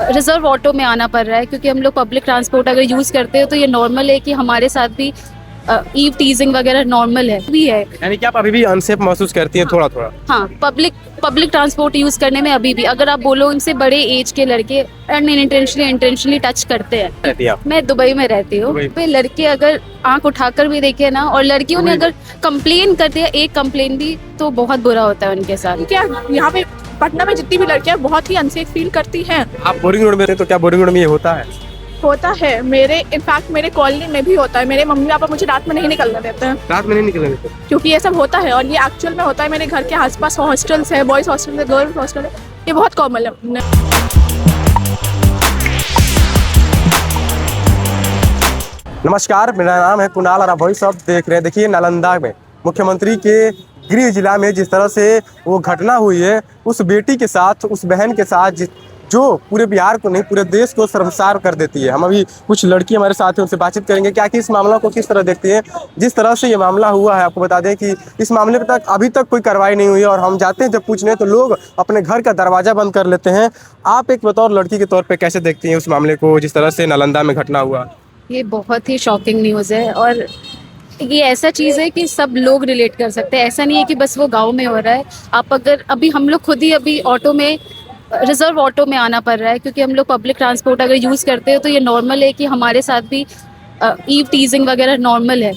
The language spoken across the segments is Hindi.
रिजर्व ऑटो में आना पड़ रहा है, क्योंकि हम लोग पब्लिक ट्रांसपोर्ट अगर यूज़ करते हो तो ये नॉर्मल है कि हमारे साथ भी ईव टीजिंग वगैरह नॉर्मल है। यानी कि आप अभी भी अनसेफ महसूस करती हैं थोड़ा थोड़ा? हाँ, पब्लिक ट्रांसपोर्ट यूज़ करने में अभी भी, अगर आप बोलो इनसे बड़े एज के लड़के इंटेंशनली टच करते हैं। रहती हैं आप? मैं दुबई में रहती हूँ। दुबई। पे लड़के अगर आंख उठाकर भी देखे ना, और लड़कियों ने अगर कंप्लेन कर दिया, एक कंप्लेन भी, तो बहुत बुरा होता है उनके साथ। क्या यहाँ पे पटना में जितनी भी लड़कियां बहुत ही अनसेफ फील करती हैं। आप बोरिंग रोड में रहते हैं, तो क्या बोरिंग रोड में ये होता है? होता है, इनफैक्ट मेरे कॉलोनी में भी होता है। मेरे मम्मी पापा मुझे रात में नहीं निकलने देते हैं, रात में नहीं निकलने देते? क्योंकि ये सब होता है और ये एक्चुअल में होता है। मेरे घर के आसपास हॉस्टल्स है, बॉयज हॉस्टल है, गर्ल्स हॉस्टल है, ये बहुत कॉमन है। नमस्कार, मेरा नाम है कुणाल और आप वही सब देख रहे हैं। देखिए, नालंदा में मुख्यमंत्री के गृह जिला में जिस तरह से वो घटना हुई है, उस बेटी के साथ, उस बहन के साथ, जो पूरे बिहार को नहीं पूरे देश को शर्मसार कर देती है। हम अभी कुछ लड़की हमारे साथ हैं, उनसे बातचीत करेंगे क्या कि इस मामला को किस तरह देखती हैं। जिस तरह से ये मामला हुआ है, आपको बता दें कि इस मामले पर अभी तक कोई कार्रवाई नहीं हुई है, और हम जाते हैं जब पूछने तो लोग अपने घर का दरवाजा बंद कर लेते हैं। आप एक बतौर लड़की के तौर पर कैसे देखती हैं उस मामले को, जिस तरह से नालंदा में घटना हुआ? ये बहुत ही शॉकिंग न्यूज़ है, और ये ऐसा चीज़ है कि सब लोग रिलेट कर सकते हैं। ऐसा नहीं है कि बस वो गांव में हो रहा है। आप अगर अभी हम लोग खुद ही अभी ऑटो में, रिजर्व ऑटो में आना पड़ रहा है, क्योंकि हम लोग पब्लिक ट्रांसपोर्ट अगर यूज़ करते हो तो ये नॉर्मल है कि हमारे साथ भी ईव टीजिंग वगैरह नॉर्मल है।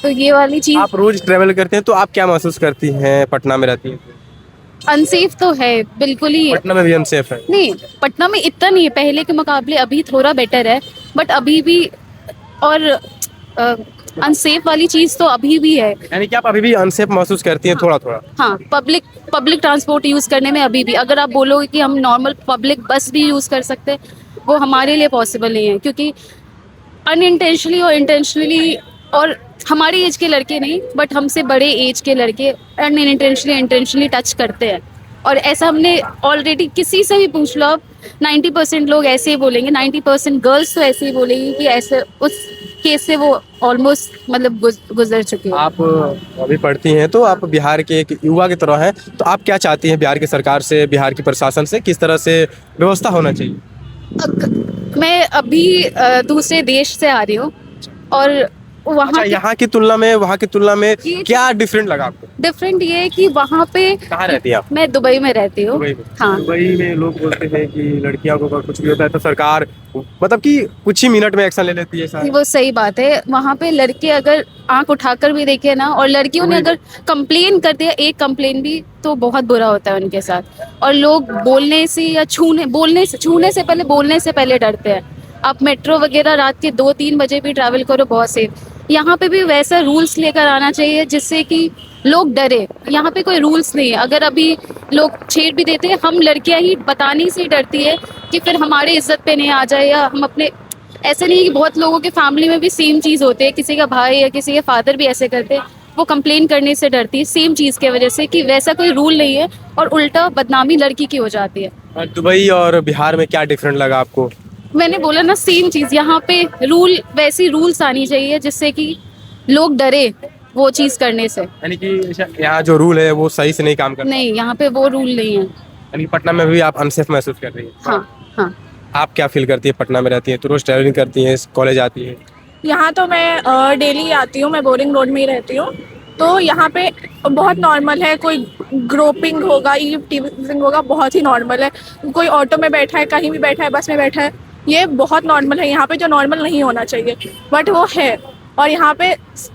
तो ये वाली चीज़, आप रोज ट्रेवल करते हैं तो आप क्या महसूस करती हैं? पटना में रहती हैं? अनसेफ तो है बिल्कुल ही। पटना में भी अनसेफ है? नहीं, पटना में इतना नहीं है, पहले के मुकाबले अभी थोड़ा बेटर है, बट अभी भी, और अनसेफ वाली चीज तो अभी भी है। यानी कि आप अभी भी अनसेफ महसूस करती हैं थोड़ा थोड़ा? हाँ, पब्लिक ट्रांसपोर्ट यूज करने में अभी भी, अगर आप बोलोगे कि हम नॉर्मल पब्लिक बस भी यूज कर सकते हैं, वो हमारे लिए पॉसिबल नहीं है, क्योंकि अनइंटेंशनली और इंटेंशनली, और हमारी एज के लड़के नहीं बट हमसे बड़े एज के लड़के इंटेंशनली टच करते हैं। और ऐसा हमने ऑलरेडी किसी से भी पूछ लो आप, 90% लोग ऐसे ही बोलेंगे, 90% गर्ल्स तो ऐसे ही बोलेंगी कि ऐसे उस केस से वो ऑलमोस्ट मतलब गुजर चुके हैं। आप अभी पढ़ती हैं तो आप बिहार के एक युवा की तरह हैं, तो आप क्या चाहती हैं बिहार की सरकार से, बिहार की प्रशासन से, किस तरह से व्यवस्था होना चाहिए? मैं अभी दूसरे देश से आ रही हूँ, और वहाँ यहाँ की तुलना में वहाँ की तुलना में क्या डिफरेंट लगा आपको? डिफरेंट ये है कि वहाँ पे, कहाँ रहती हैं आप? मैं दुबई में रहती हूँ। दुबई में? हाँ, दुबई में लोग बोलते हैं कि लड़कियों को अगर कुछ भी होता है तो सरकार मतलब कि कुछ ही मिनट में एक्शन ले लेती है सारा। वो सही बात है। वहाँ पे लड़के अगर आंख उठाकर भी देखे ना, और लड़कियों ने अगर कंप्लेन कर दिया, एक कंप्लेन भी, तो बहुत बुरा होता है उनके साथ। और लोग बोलने से या छूने से पहले डरते हैं। आप मेट्रो वगैरह रात के 2-3 बजे भी ट्रैवल करो, बहुत सेफ। यहाँ पे भी वैसा रूल्स लेकर आना चाहिए जिससे कि लोग डरे। यहाँ पे कोई रूल्स नहीं है, अगर अभी लोग छेड़ भी देते हैं, हम लड़कियाँ ही बताने से डरती है कि फिर हमारे इज्जत पे नहीं आ जाए, या हम अपने, ऐसे नहीं है कि बहुत लोगों के फैमिली में भी सेम चीज़ होती है, किसी का भाई या किसी के फादर भी ऐसे करते हैं, वो कंप्लेन करने से डरती है सेम चीज़ के वजह से कि वैसा कोई रूल नहीं है, और उल्टा बदनामी लड़की की हो जाती है। दुबई और बिहार में क्या डिफरेंट लगा आपको? मैंने बोला ना, सेम चीज़। यहाँ पे वैसी रूल्स आनी चाहिए जिससे कि लोग डरे वो चीज़ करने से। यानी कि यहाँ जो रूल है वो सही से नहीं काम करता? नहीं, यहाँ पे वो रूल नहीं है। यानी पटना में भी आप अनसेफ महसूस कर रही हैं? हाँ हाँ। आप क्या फील करती है? पटना में रहती है तो रोज ट्रैवलिंग करती हैं, कॉलेज आती है? यहाँ तो मैं डेली आती हूँ, मैं बोरिंग रोड में ही रहती हूँ, तो यहाँ पे बहुत नॉर्मल है। कोई ग्रोपिंग होगा, ईव टीजिंग होगा, बहुत ही नॉर्मल है। कोई ऑटो में बैठा है, कहीं भी बैठा है, बस में बैठा है, ये बहुत नॉर्मल है यहाँ पे, जो नॉर्मल नहीं होना चाहिए बट वो है। और यहाँ पे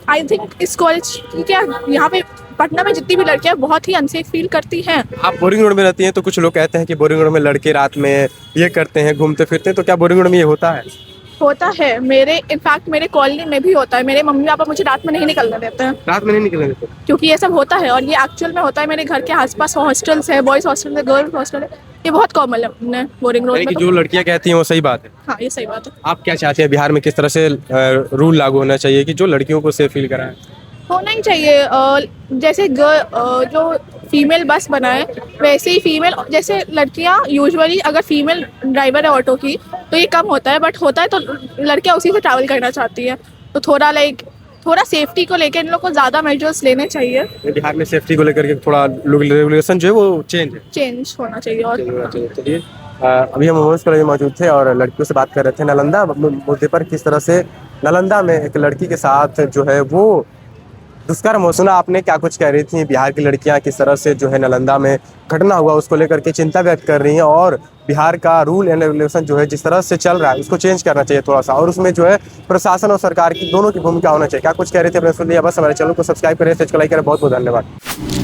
आई थिंक इस कॉलेज क्या, यहाँ पे पटना में जितनी भी लड़कियां बहुत ही अनसेफ फील करती हैं। आप बोरिंग रोड में रहती हैं तो कुछ लोग कहते हैं कि बोरिंग रोड में लड़के रात में ये करते हैं, घूमते फिरते हैं, तो क्या बोरिंग रोड में ये होता है? होता है, इनफैक्ट मेरे कॉलोनी में भी होता है। मेरे मम्मी पापा मुझे रात में नहीं निकलने देते हैं, रात में नहीं निकलने देते? क्योंकि ये सब होता है और ये एक्चुअल में होता है। मेरे घर के आसपास हॉस्टल्स है, बॉयज हॉस्टल है, गर्ल्स हॉस्टल है, ये बहुत कॉमन है बोरिंग रोड यानी में। कि जो लड़कियां कहती हैं वो सही बात है? हाँ, ये सही बात है। आप क्या चाहते हैं बिहार में किस तरह से रूल लागू होना चाहिए कि जो लड़कियों को सेफ फील कराए? होना ही चाहिए। जैसे जो फीमेल बस बना है, वैसे ही फीमेल, जैसे लड़कियां यूजुअली अगर फीमेल ड्राइवर है ऑटो की तो ये कम होता है, बट होता है तो लड़कियां उसी से ट्रैवल करना चाहती हैं। तो थोड़ा सेफ्टी को लेकर इन लोग को ज़्यादा मेजर्स लेने चाहिए। बिहार में सेफ्टी को लेकर के थोड़ा रेगुलेशन जो है वो चेंज चेंज होना चाहिए और होना चाहिए। चलिए, अभी हम वुमेंस कॉलेज में मौजूद थे और लड़कियों से बात कर रहे थे नालंदा मुद्दे पर, किस तरह से नालंदा में एक लड़की के साथ जो है वो दुष्कर्म हो। सुना आपने क्या कुछ कह रही थी, बिहार की लड़कियां किस तरह से जो है नालंदा में घटना हुआ उसको लेकर के चिंता व्यक्त कर रही हैं, और बिहार का रूल एंड रेगुलेशन जो है जिस तरह से चल रहा है उसको चेंज करना चाहिए थोड़ा सा, और उसमें जो है प्रशासन और सरकार की दोनों की भूमिका होना चाहिए। क्या कुछ कह रहे थे अपने सुन लिया। बस हमारे चैनल को सब्सक्राइब करें, लाइक करें। बहुत बहुत धन्यवाद।